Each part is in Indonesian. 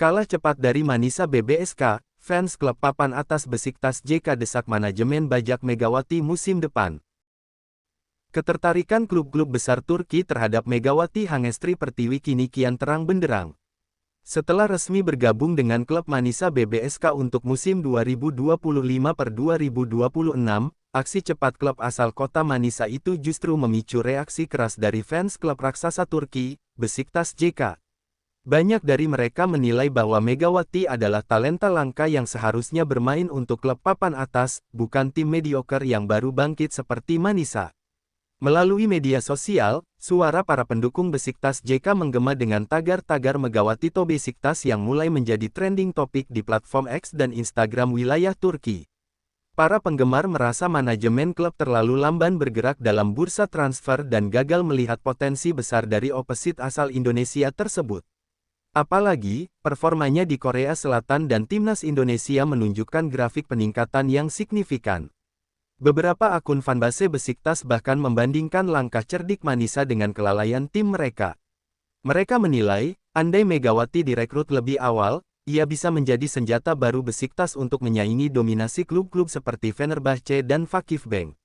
Kalah cepat dari Manisa BBSK, fans klub papan atas Besiktas JK desak manajemen bajak Megawati musim depan. Ketertarikan klub-klub besar Turki terhadap Megawati Hangestri Pertiwi kini kian terang benderang. Setelah resmi bergabung dengan klub Manisa BBSK untuk musim 2025-2026, aksi cepat klub asal kota Manisa itu justru memicu reaksi keras dari fans klub raksasa Turki, Besiktas JK. Banyak dari mereka menilai bahwa Megawati adalah talenta langka yang seharusnya bermain untuk klub papan atas, bukan tim mediocre yang baru bangkit seperti Manisa. Melalui media sosial, suara para pendukung Besiktas JK menggema dengan tagar-tagar Megawati to Besiktas yang mulai menjadi trending topik di platform X dan Instagram wilayah Turki. Para penggemar merasa manajemen klub terlalu lamban bergerak dalam bursa transfer dan gagal melihat potensi besar dari opposite asal Indonesia tersebut. Apalagi, performanya di Korea Selatan dan timnas Indonesia menunjukkan grafik peningkatan yang signifikan. Beberapa akun fanbase Besiktas bahkan membandingkan langkah cerdik Manisa dengan kelalaian tim mereka. Mereka menilai, andai Megawati direkrut lebih awal, ia bisa menjadi senjata baru Besiktas untuk menyaingi dominasi klub-klub seperti Fenerbahce dan Vakifbank.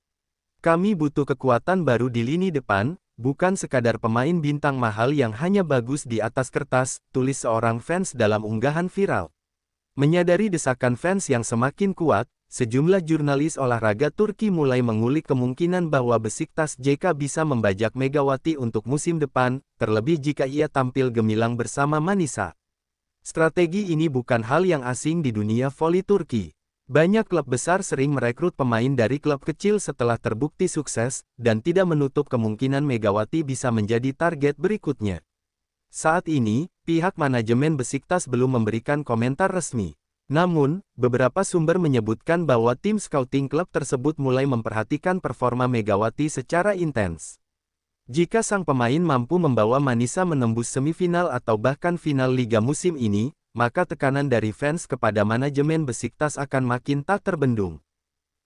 Kami butuh kekuatan baru di lini depan, bukan sekadar pemain bintang mahal yang hanya bagus di atas kertas, tulis seorang fans dalam unggahan viral. Menyadari desakan fans yang semakin kuat, sejumlah jurnalis olahraga Turki mulai mengulik kemungkinan bahwa Besiktas JK bisa membajak Megawati untuk musim depan, terlebih jika ia tampil gemilang bersama Manisa. Strategi ini bukan hal yang asing di dunia voli Turki. Banyak klub besar sering merekrut pemain dari klub kecil setelah terbukti sukses, dan tidak menutup kemungkinan Megawati bisa menjadi target berikutnya. Saat ini, pihak manajemen Besiktas belum memberikan komentar resmi. Namun, beberapa sumber menyebutkan bahwa tim scouting klub tersebut mulai memperhatikan performa Megawati secara intens. Jika sang pemain mampu membawa Manisa menembus semifinal atau bahkan final liga musim ini, maka tekanan dari fans kepada manajemen Besiktas akan makin tak terbendung.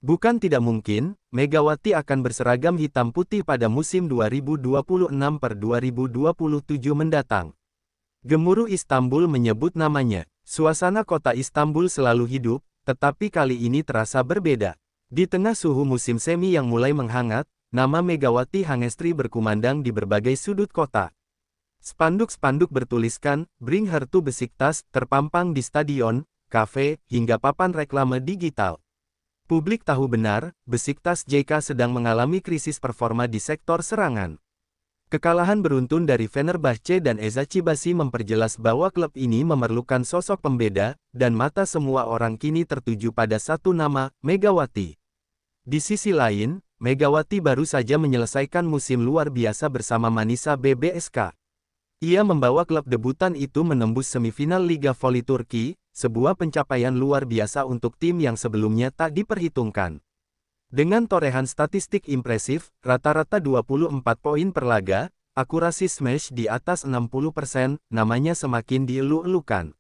Bukan tidak mungkin, Megawati akan berseragam hitam putih pada musim 2026-2027 mendatang. Gemuruh Istanbul menyebut namanya. Suasana kota Istanbul selalu hidup, tetapi kali ini terasa berbeda. Di tengah suhu musim semi yang mulai menghangat, nama Megawati Hangestri berkumandang di berbagai sudut kota. Spanduk-spanduk bertuliskan, "Bring her to Besiktas," terpampang di stadion, kafe, hingga papan reklame digital. Publik tahu benar, Besiktas JK sedang mengalami krisis performa di sektor serangan. Kekalahan beruntun dari Fenerbahce dan Eczacıbaşı memperjelas bahwa klub ini memerlukan sosok pembeda, dan mata semua orang kini tertuju pada satu nama, Megawati. Di sisi lain, Megawati baru saja menyelesaikan musim luar biasa bersama Manisa BBSK. Ia membawa klub debutan itu menembus semifinal Liga Voli Turki, sebuah pencapaian luar biasa untuk tim yang sebelumnya tak diperhitungkan. Dengan torehan statistik impresif, rata-rata 24 poin per laga, akurasi smash di atas 60%, namanya semakin dielu-elukan.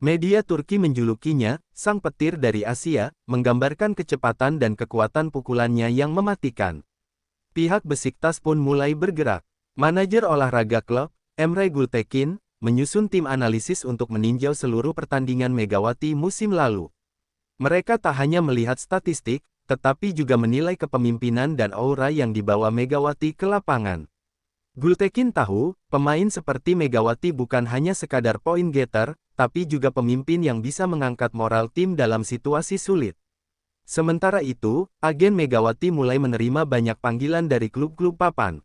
Media Turki menjulukinya, sang petir dari Asia, menggambarkan kecepatan dan kekuatan pukulannya yang mematikan. Pihak Besiktas pun mulai bergerak. Manajer olahraga klub, Emre Gültekin, menyusun tim analisis untuk meninjau seluruh pertandingan Megawati musim lalu. Mereka tak hanya melihat statistik, tetapi juga menilai kepemimpinan dan aura yang dibawa Megawati ke lapangan. Gültekin tahu, pemain seperti Megawati bukan hanya sekadar point getter, tapi juga pemimpin yang bisa mengangkat moral tim dalam situasi sulit. Sementara itu, agen Megawati mulai menerima banyak panggilan dari klub-klub papan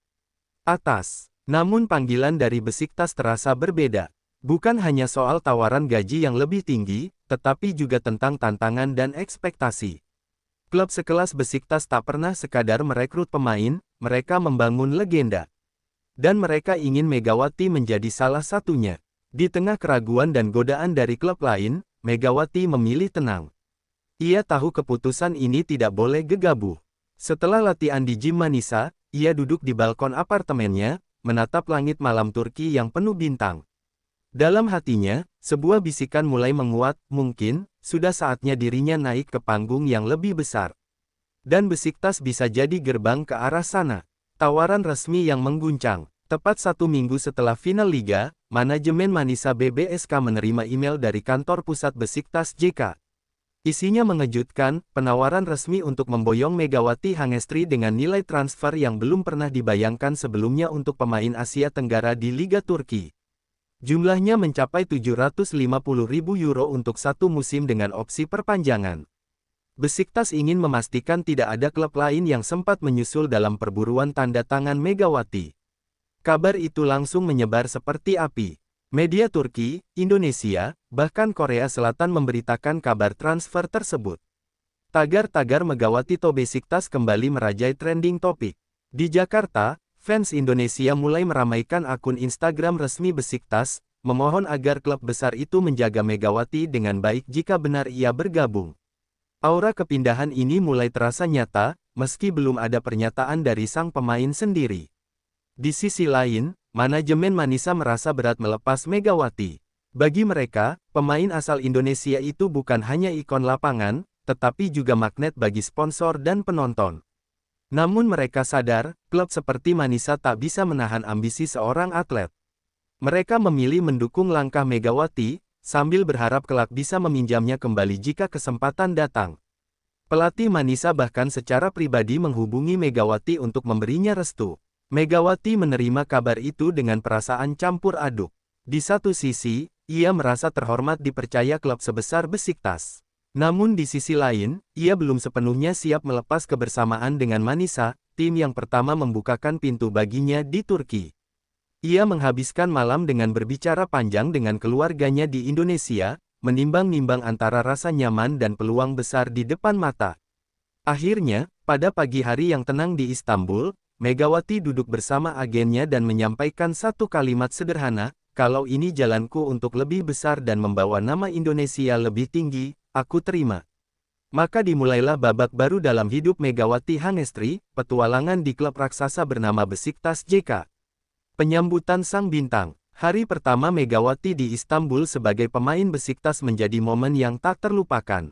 atas. Namun panggilan dari Besiktas terasa berbeda. Bukan hanya soal tawaran gaji yang lebih tinggi, tetapi juga tentang tantangan dan ekspektasi. Klub sekelas Besiktas tak pernah sekadar merekrut pemain, mereka membangun legenda. Dan mereka ingin Megawati menjadi salah satunya. Di tengah keraguan dan godaan dari klub lain, Megawati memilih tenang. Ia tahu keputusan ini tidak boleh gegabah. Setelah latihan di Gym Manisa, ia duduk di balkon apartemennya, menatap langit malam Turki yang penuh bintang. Dalam hatinya, sebuah bisikan mulai menguat, mungkin, sudah saatnya dirinya naik ke panggung yang lebih besar. Dan Besiktas bisa jadi gerbang ke arah sana. Tawaran resmi yang mengguncang. Tepat 1 minggu setelah final Liga, manajemen Manisa BBSK menerima email dari kantor pusat Besiktas JK. Isinya mengejutkan, penawaran resmi untuk memboyong Megawati Hangestri dengan nilai transfer yang belum pernah dibayangkan sebelumnya untuk pemain Asia Tenggara di Liga Turki. Jumlahnya mencapai 750.000 euro untuk 1 musim dengan opsi perpanjangan. Besiktas ingin memastikan tidak ada klub lain yang sempat menyusul dalam perburuan tanda tangan Megawati. Kabar itu langsung menyebar seperti api. Media Turki, Indonesia, bahkan Korea Selatan memberitakan kabar transfer tersebut. Tagar-tagar Megawati to Besiktas kembali merajai trending topik. Di Jakarta, fans Indonesia mulai meramaikan akun Instagram resmi Besiktas, memohon agar klub besar itu menjaga Megawati dengan baik jika benar ia bergabung. Aura kepindahan ini mulai terasa nyata, meski belum ada pernyataan dari sang pemain sendiri. Di sisi lain, manajemen Manisa merasa berat melepas Megawati. Bagi mereka, pemain asal Indonesia itu bukan hanya ikon lapangan, tetapi juga magnet bagi sponsor dan penonton. Namun mereka sadar, klub seperti Manisa tak bisa menahan ambisi seorang atlet. Mereka memilih mendukung langkah Megawati, sambil berharap kelak bisa meminjamnya kembali jika kesempatan datang. Pelatih Manisa bahkan secara pribadi menghubungi Megawati untuk memberinya restu. Megawati menerima kabar itu dengan perasaan campur aduk. Di satu sisi, ia merasa terhormat dipercaya klub sebesar Besiktas. Namun di sisi lain, ia belum sepenuhnya siap melepas kebersamaan dengan Manisa, tim yang pertama membukakan pintu baginya di Turki. Ia menghabiskan malam dengan berbicara panjang dengan keluarganya di Indonesia, menimbang-nimbang antara rasa nyaman dan peluang besar di depan mata. Akhirnya, pada pagi hari yang tenang di Istanbul, Megawati duduk bersama agennya dan menyampaikan satu kalimat sederhana, kalau ini jalanku untuk lebih besar dan membawa nama Indonesia lebih tinggi, aku terima. Maka dimulailah babak baru dalam hidup Megawati Hangestri, petualangan di klub raksasa bernama Besiktas JK. Penyambutan sang bintang. Hari pertama Megawati di Istanbul sebagai pemain Besiktas menjadi momen yang tak terlupakan.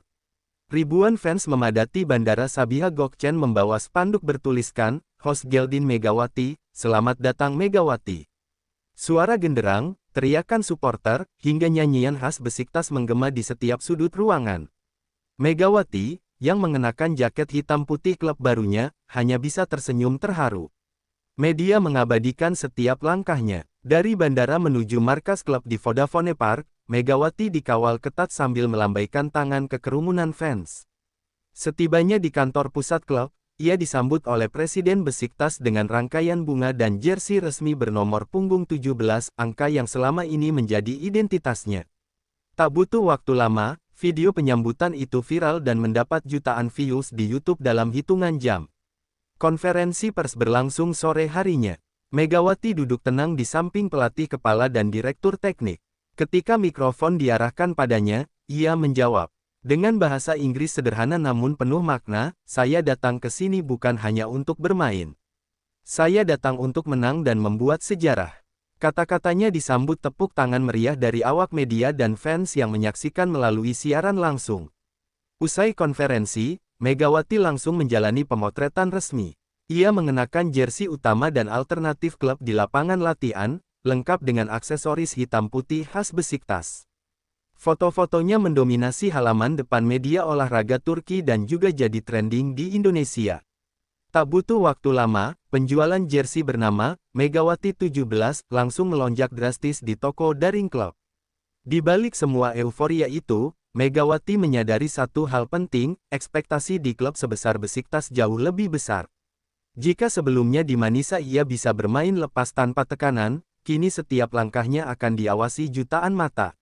Ribuan fans memadati Bandara Sabiha Gökçen membawa spanduk bertuliskan, Host Geldin Megawati, Selamat Datang Megawati. Suara genderang, teriakan supporter, hingga nyanyian khas Besiktas menggema di setiap sudut ruangan. Megawati, yang mengenakan jaket hitam putih klub barunya, hanya bisa tersenyum terharu. Media mengabadikan setiap langkahnya. Dari bandara menuju markas klub di Vodafone Park, Megawati dikawal ketat sambil melambaikan tangan ke kerumunan fans. Setibanya di kantor pusat klub, ia disambut oleh Presiden Besiktas dengan rangkaian bunga dan jersey resmi bernomor punggung 17, angka yang selama ini menjadi identitasnya. Tak butuh waktu lama, video penyambutan itu viral dan mendapat jutaan views di YouTube dalam hitungan jam. Konferensi pers berlangsung sore harinya. Megawati duduk tenang di samping pelatih kepala dan direktur teknik. Ketika mikrofon diarahkan padanya, ia menjawab. Dengan bahasa Inggris sederhana namun penuh makna, saya datang ke sini bukan hanya untuk bermain. Saya datang untuk menang dan membuat sejarah. Kata-katanya disambut tepuk tangan meriah dari awak media dan fans yang menyaksikan melalui siaran langsung. Usai konferensi, Megawati langsung menjalani pemotretan resmi. Ia mengenakan jersey utama dan alternatif klub di lapangan latihan, lengkap dengan aksesoris hitam putih khas Besiktas. Foto-fotonya mendominasi halaman depan media olahraga Turki dan juga jadi trending di Indonesia. Tak butuh waktu lama, penjualan jersey bernama Megawati 17 langsung melonjak drastis di toko daring klub. Di balik semua euforia itu, Megawati menyadari satu hal penting, ekspektasi di klub sebesar Besiktas jauh lebih besar. Jika sebelumnya di Manisa ia bisa bermain lepas tanpa tekanan, kini setiap langkahnya akan diawasi jutaan mata.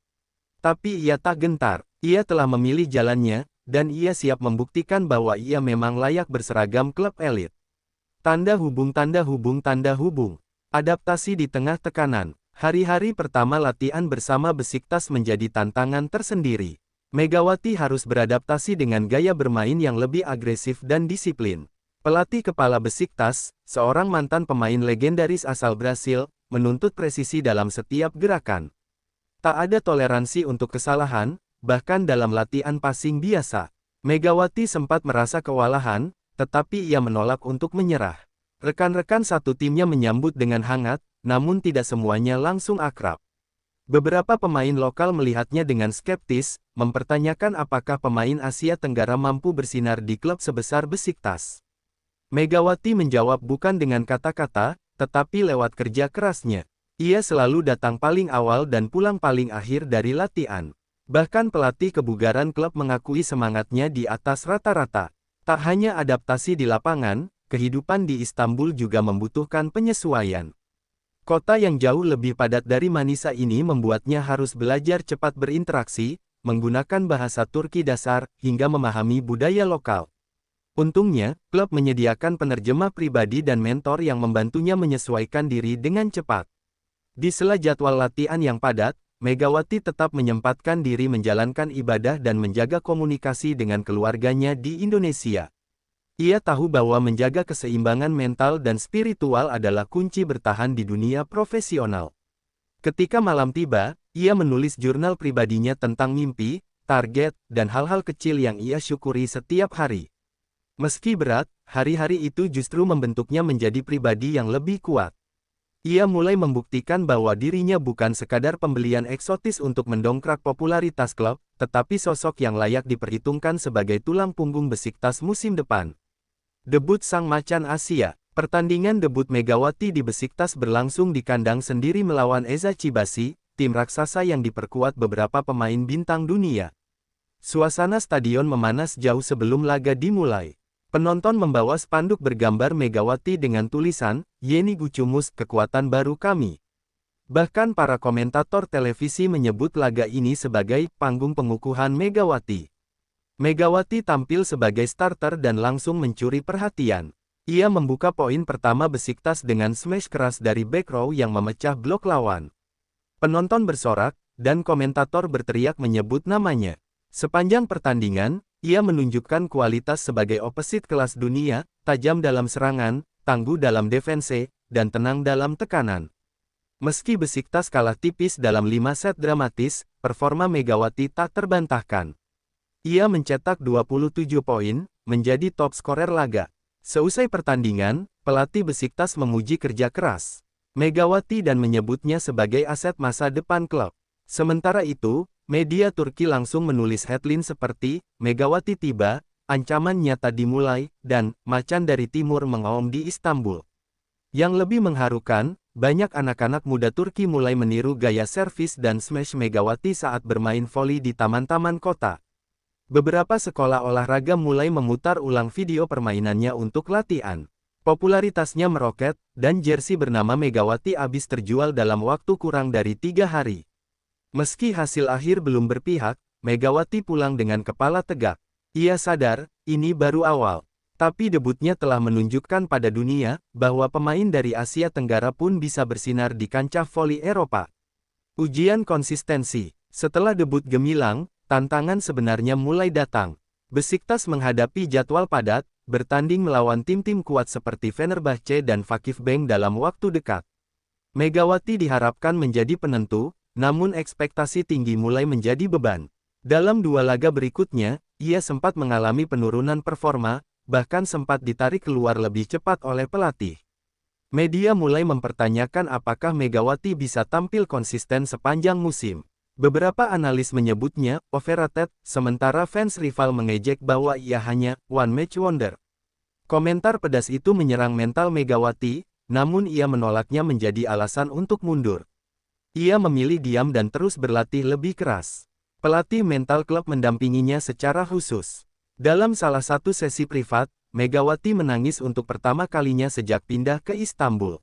Tapi ia tak gentar, ia telah memilih jalannya, dan ia siap membuktikan bahwa ia memang layak berseragam klub elit. Tanda hubung. Adaptasi di tengah tekanan. Hari-hari pertama latihan bersama Besiktas menjadi tantangan tersendiri. Megawati harus beradaptasi dengan gaya bermain yang lebih agresif dan disiplin. Pelatih kepala Besiktas, seorang mantan pemain legendaris asal Brasil, menuntut presisi dalam setiap gerakan. Tak ada toleransi untuk kesalahan, bahkan dalam latihan passing biasa. Megawati sempat merasa kewalahan, tetapi ia menolak untuk menyerah. Rekan-rekan satu timnya menyambut dengan hangat, namun tidak semuanya langsung akrab. Beberapa pemain lokal melihatnya dengan skeptis, mempertanyakan apakah pemain Asia Tenggara mampu bersinar di klub sebesar Besiktas. Megawati menjawab bukan dengan kata-kata, tetapi lewat kerja kerasnya. Ia selalu datang paling awal dan pulang paling akhir dari latihan. Bahkan pelatih kebugaran klub mengakui semangatnya di atas rata-rata. Tak hanya adaptasi di lapangan, kehidupan di Istanbul juga membutuhkan penyesuaian. Kota yang jauh lebih padat dari Manisa ini membuatnya harus belajar cepat berinteraksi, menggunakan bahasa Turki dasar, hingga memahami budaya lokal. Untungnya, klub menyediakan penerjemah pribadi dan mentor yang membantunya menyesuaikan diri dengan cepat. Di sela jadwal latihan yang padat, Megawati tetap menyempatkan diri menjalankan ibadah dan menjaga komunikasi dengan keluarganya di Indonesia. Ia tahu bahwa menjaga keseimbangan mental dan spiritual adalah kunci bertahan di dunia profesional. Ketika malam tiba, ia menulis jurnal pribadinya tentang mimpi, target, dan hal-hal kecil yang ia syukuri setiap hari. Meski berat, hari-hari itu justru membentuknya menjadi pribadi yang lebih kuat. Ia mulai membuktikan bahwa dirinya bukan sekadar pembelian eksotis untuk mendongkrak popularitas klub, tetapi sosok yang layak diperhitungkan sebagai tulang punggung Besiktas musim depan. Debut Sang Macan Asia. Pertandingan debut Megawati di Besiktas berlangsung di kandang sendiri melawan Eza Chibasi, tim raksasa yang diperkuat beberapa pemain bintang dunia. Suasana stadion memanas jauh sebelum laga dimulai. Penonton membawa spanduk bergambar Megawati dengan tulisan, "Yeni Gucumus, kekuatan baru kami." Bahkan para komentator televisi menyebut laga ini sebagai panggung pengukuhan Megawati. Megawati tampil sebagai starter dan langsung mencuri perhatian. Ia membuka poin pertama Besiktas dengan smash keras dari back row yang memecah blok lawan. Penonton bersorak, dan komentator berteriak menyebut namanya. Sepanjang pertandingan, ia menunjukkan kualitas sebagai opposite kelas dunia, tajam dalam serangan, tangguh dalam defense, dan tenang dalam tekanan. Meski Besiktas kalah tipis dalam 5 set dramatis, performa Megawati tak terbantahkan. Ia mencetak 27 poin, menjadi top skorer laga. Seusai pertandingan, pelatih Besiktas memuji kerja keras Megawati dan menyebutnya sebagai aset masa depan klub. Sementara itu, media Turki langsung menulis headline seperti, "Megawati tiba, ancaman nyata dimulai," dan "Macan dari Timur mengaum di Istanbul." Yang lebih mengharukan, banyak anak-anak muda Turki mulai meniru gaya servis dan smash Megawati saat bermain voli di taman-taman kota. Beberapa sekolah olahraga mulai memutar ulang video permainannya untuk latihan. Popularitasnya meroket, dan jersey bernama Megawati habis terjual dalam waktu kurang dari 3 hari. Meski hasil akhir belum berpihak, Megawati pulang dengan kepala tegak. Ia sadar, ini baru awal. Tapi debutnya telah menunjukkan pada dunia, bahwa pemain dari Asia Tenggara pun bisa bersinar di kancah voli Eropa. Ujian konsistensi. Setelah debut gemilang, tantangan sebenarnya mulai datang. Besiktas menghadapi jadwal padat, bertanding melawan tim-tim kuat seperti Fenerbahce dan Vakifbank dalam waktu dekat. Megawati diharapkan menjadi penentu, namun ekspektasi tinggi mulai menjadi beban. Dalam 2 laga berikutnya, ia sempat mengalami penurunan performa, bahkan sempat ditarik keluar lebih cepat oleh pelatih. Media mulai mempertanyakan apakah Megawati bisa tampil konsisten sepanjang musim. Beberapa analis menyebutnya overrated, sementara fans rival mengejek bahwa ia hanya one match wonder. Komentar pedas itu menyerang mental Megawati, namun ia menolaknya menjadi alasan untuk mundur. Ia memilih diam dan terus berlatih lebih keras. Pelatih mental klub mendampinginya secara khusus. Dalam salah satu sesi privat, Megawati menangis untuk pertama kalinya sejak pindah ke Istanbul.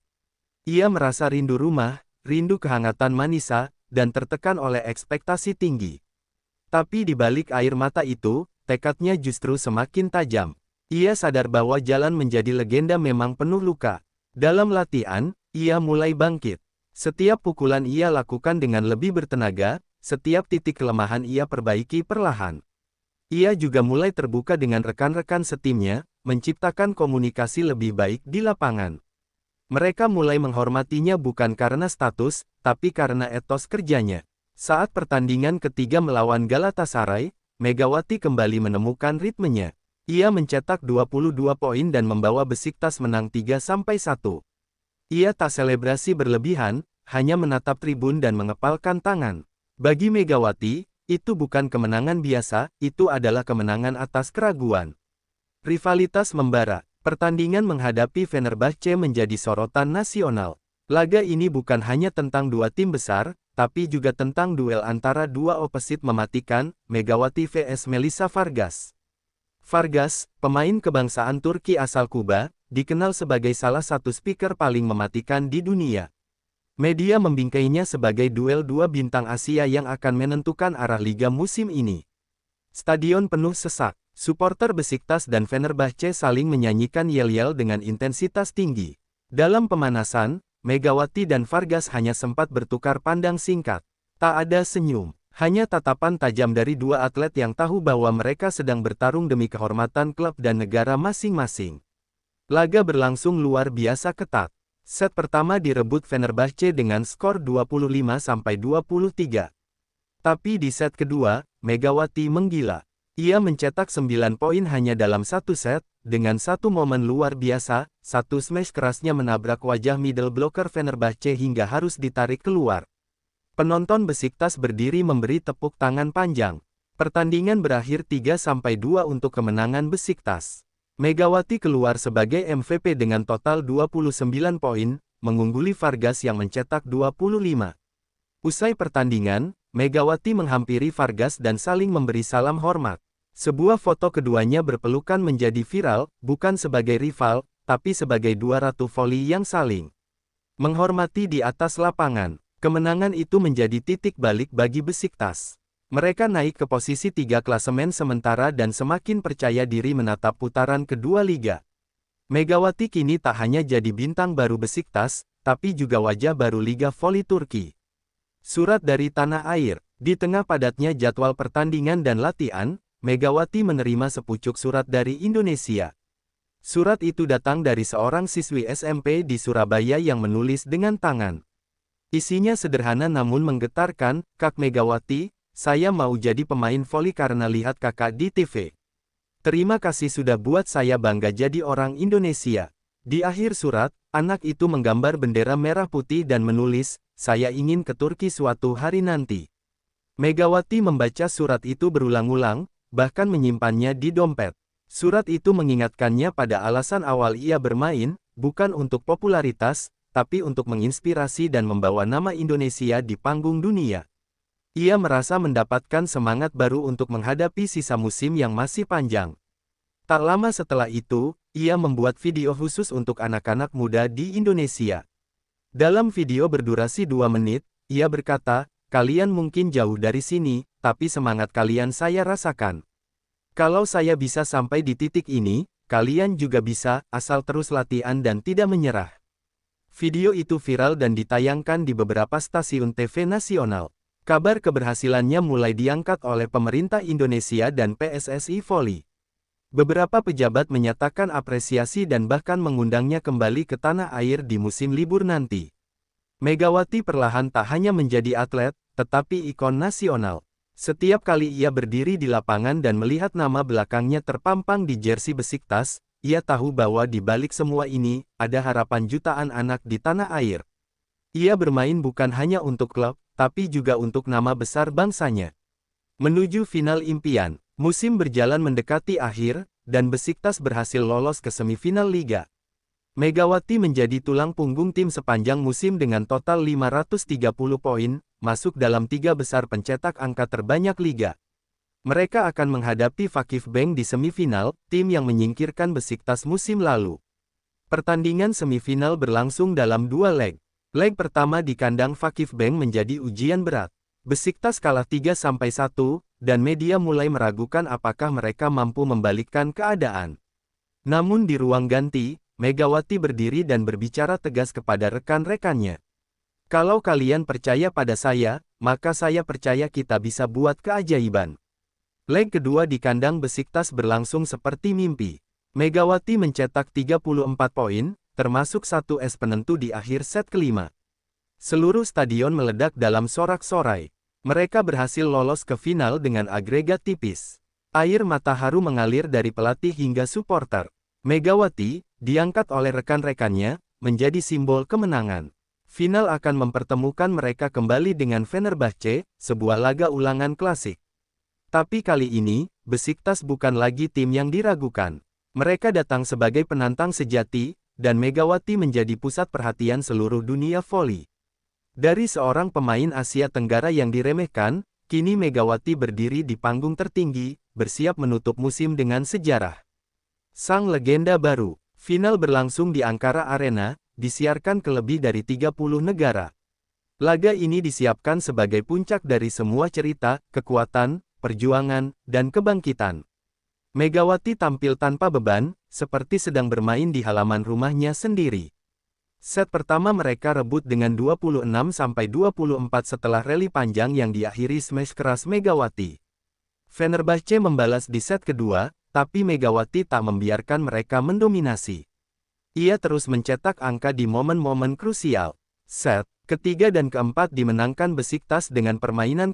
Ia merasa rindu rumah, rindu kehangatan Manisa, dan tertekan oleh ekspektasi tinggi. Tapi di balik air mata itu, tekadnya justru semakin tajam. Ia sadar bahwa jalan menjadi legenda memang penuh luka. Dalam latihan, ia mulai bangkit. Setiap pukulan ia lakukan dengan lebih bertenaga, setiap titik kelemahan ia perbaiki perlahan. Ia juga mulai terbuka dengan rekan-rekan setimnya, menciptakan komunikasi lebih baik di lapangan. Mereka mulai menghormatinya bukan karena status, tapi karena etos kerjanya. Saat pertandingan ketiga melawan Galatasaray, Megawati kembali menemukan ritmenya. Ia mencetak 22 poin dan membawa Besiktas menang 3-1. Ia tak selebrasi berlebihan, hanya menatap tribun dan mengepalkan tangan. Bagi Megawati, itu bukan kemenangan biasa, itu adalah kemenangan atas keraguan. Rivalitas membara. Pertandingan menghadapi Fenerbahce menjadi sorotan nasional. Laga ini bukan hanya tentang dua tim besar, tapi juga tentang duel antara dua oposisi mematikan, Megawati vs Melissa Vargas. Vargas, pemain kebangsaan Turki asal Kuba, dikenal sebagai salah satu speaker paling mematikan di dunia. Media membingkainya sebagai duel dua bintang Asia yang akan menentukan arah liga musim ini. Stadion penuh sesak, supporter Besiktas dan Fenerbahce saling menyanyikan yel-yel dengan intensitas tinggi. Dalam pemanasan, Megawati dan Vargas hanya sempat bertukar pandang singkat. Tak ada senyum, hanya tatapan tajam dari dua atlet yang tahu bahwa mereka sedang bertarung demi kehormatan klub dan negara masing-masing. Laga berlangsung luar biasa ketat. Set pertama direbut Fenerbahce dengan skor 25-23. Tapi di set kedua, Megawati menggila. Ia mencetak 9 poin hanya dalam satu set, dengan satu momen luar biasa, satu smash kerasnya menabrak wajah middle blocker Fenerbahce hingga harus ditarik keluar. Penonton Besiktas berdiri memberi tepuk tangan panjang. Pertandingan berakhir 3-2 untuk kemenangan Besiktas. Megawati keluar sebagai MVP dengan total 29 poin, mengungguli Vargas yang mencetak 25. Usai pertandingan, Megawati menghampiri Vargas dan saling memberi salam hormat. Sebuah foto keduanya berpelukan menjadi viral, bukan sebagai rival, tapi sebagai dua ratu voli yang saling menghormati di atas lapangan. Kemenangan itu menjadi titik balik bagi Besiktas. Mereka naik ke posisi 3 klasemen sementara dan semakin percaya diri menatap putaran kedua liga. Megawati kini tak hanya jadi bintang baru Besiktas, tapi juga wajah baru Liga Voli Turki. Surat dari tanah air. Di tengah padatnya jadwal pertandingan dan latihan, Megawati menerima sepucuk surat dari Indonesia. Surat itu datang dari seorang siswi SMP di Surabaya yang menulis dengan tangan. Isinya sederhana namun menggetarkan, "Kak Megawati, saya mau jadi pemain voli karena lihat kakak di TV. Terima kasih sudah buat saya bangga jadi orang Indonesia." Di akhir surat, anak itu menggambar bendera merah putih dan menulis, "Saya ingin ke Turki suatu hari nanti." Megawati membaca surat itu berulang-ulang, bahkan menyimpannya di dompet. Surat itu mengingatkannya pada alasan awal ia bermain, bukan untuk popularitas, tapi untuk menginspirasi dan membawa nama Indonesia di panggung dunia. Ia merasa mendapatkan semangat baru untuk menghadapi sisa musim yang masih panjang. Tak lama setelah itu, ia membuat video khusus untuk anak-anak muda di Indonesia. Dalam video berdurasi 2 menit, ia berkata, "Kalian mungkin jauh dari sini, tapi semangat kalian saya rasakan. Kalau saya bisa sampai di titik ini, kalian juga bisa, asal terus latihan dan tidak menyerah." Video itu viral dan ditayangkan di beberapa stasiun TV nasional. Kabar keberhasilannya mulai diangkat oleh pemerintah Indonesia dan PSSI Voli. Beberapa pejabat menyatakan apresiasi dan bahkan mengundangnya kembali ke tanah air di musim libur nanti. Megawati perlahan tak hanya menjadi atlet, tetapi ikon nasional. Setiap kali ia berdiri di lapangan dan melihat nama belakangnya terpampang di jersey Besiktas, ia tahu bahwa di balik semua ini, ada harapan jutaan anak di tanah air. Ia bermain bukan hanya untuk klub, tapi juga untuk nama besar bangsanya. Menuju final impian, musim berjalan mendekati akhir, dan Besiktas berhasil lolos ke semifinal liga. Megawati menjadi tulang punggung tim sepanjang musim dengan total 530 poin, masuk dalam 3 besar pencetak angka terbanyak liga. Mereka akan menghadapi Vakif Bank di semifinal, tim yang menyingkirkan Besiktas musim lalu. Pertandingan semifinal berlangsung dalam 2 leg. Leg pertama di kandang Vakif Bank menjadi ujian berat. Besiktas kalah 3-1, dan media mulai meragukan apakah mereka mampu membalikkan keadaan. Namun di ruang ganti, Megawati berdiri dan berbicara tegas kepada rekan-rekannya. "Kalau kalian percaya pada saya, maka saya percaya kita bisa buat keajaiban." Leg kedua di kandang Besiktas berlangsung seperti mimpi. Megawati mencetak 34 poin, termasuk 1 es penentu di akhir set kelima. Seluruh stadion meledak dalam sorak-sorai. Mereka berhasil lolos ke final dengan agregat tipis. Air mata haru mengalir dari pelatih hingga supporter. Megawati, diangkat oleh rekan-rekannya, menjadi simbol kemenangan. Final akan mempertemukan mereka kembali dengan Fenerbahce, sebuah laga ulangan klasik. Tapi kali ini, Besiktas bukan lagi tim yang diragukan. Mereka datang sebagai penantang sejati, dan Megawati menjadi pusat perhatian seluruh dunia voli. Dari seorang pemain Asia Tenggara yang diremehkan, kini Megawati berdiri di panggung tertinggi, bersiap menutup musim dengan sejarah. Sang legenda baru. Final berlangsung di Ankara Arena, disiarkan ke lebih dari 30 negara. Laga ini disiapkan sebagai puncak dari semua cerita, kekuatan, perjuangan, dan kebangkitan. Megawati tampil tanpa beban, seperti sedang bermain di halaman rumahnya sendiri. Set pertama mereka rebut dengan 26-24 setelah rally panjang yang diakhiri smash keras Megawati. Fenerbahce membalas di set kedua, tapi Megawati tak membiarkan mereka mendominasi. Ia terus mencetak angka di momen-momen krusial. Set ketiga dan keempat dimenangkan Besiktas dengan permainan